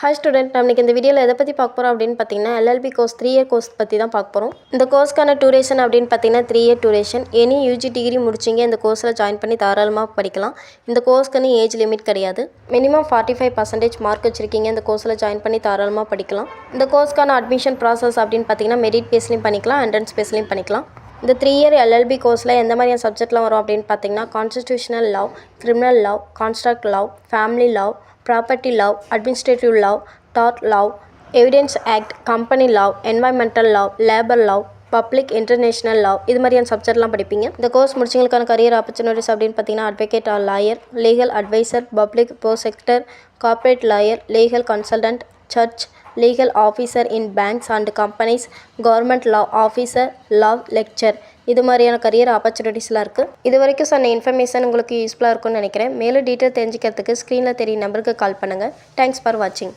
Hi student, நம்ம இந்த வீடியோவில் எதை பற்றி பார்க்க போகிறோம் அப்படின்னு பார்த்தீங்கன்னா எல்எல்பி கோர்ஸ் 3 இயர் கோர்ஸ் பற்றி தான் பார்க்க போகிறோம். இந்த கோர்ஸ்க்கான டூரேஷன் அப்படின்னு பார்த்தீங்கன்னா 3 year duration. Any UG degree முடிச்சிங்க இந்த கோர்ஸில் ஜாயின் பண்ணி தாராளமாக படிக்கலாம். இந்த கோர்ஸ்க்குன்னு ஏஜ் லிமிட் கிடையாது. மினிமம் 45% மார்க் வச்சுருக்கீங்க இந்த கோர்ஸில் ஜாயின் பண்ணி தாராளமாக படிக்கலாம். இந்த கோர்ஸ்க்கான அட்மிஷன் ப்ராசஸ் அப்படின்னு பார்த்தீங்கன்னா மெரிட் பேஸ்லையும் பண்ணிக்கலாம், என்ட்ரன்ஸ் பேஸ்லையும் பண்ணிக்கலாம். இந்த 3 இயர் எல்எல்பி கோர்ஸில் எந்த மாதிரியான சப்ஜெக்ட்லாம் வரும் அப்படின்னு பார்த்தீங்கன்னா constitutional law, criminal law, contract law, family law, property law, administrative law, tort law, evidence act, company law, environmental law, labour law, public international law, இது மாதிரியான சப்ஜெக்ட்லாம் படிப்பீங்க. இந்த கோர்ஸ் முடிச்சவங்களுக்கான கரியர் ஆப்பர்ச்சுனிட்டிஸ் அப்படின்னு பார்த்தீங்கன்னா advocate or lawyer, legal adviser, public prosecutor, corporate lawyer, legal consultant, search, legal officer in banks and companies, government law officer, law lecture, இது மாதிரியான career ஆப்பர்ச்சுனிட்டிஸ்லாம் இருக்குது. இது வரைக்கும் சொன்ன இன்ஃபர்மேஷன் உங்களுக்கு யூஸ்ஃபுல்லாக இருக்கும்னு நினைக்கிறேன். மேலும் டீட்டெயில் தெரிஞ்சுக்கிறதுக்கு ஸ்க்ரீனில் தெரியும் நம்பருக்கு கால் பண்ணுங்கள். தேங்க்ஸ் ஃபார் வாட்சிங்.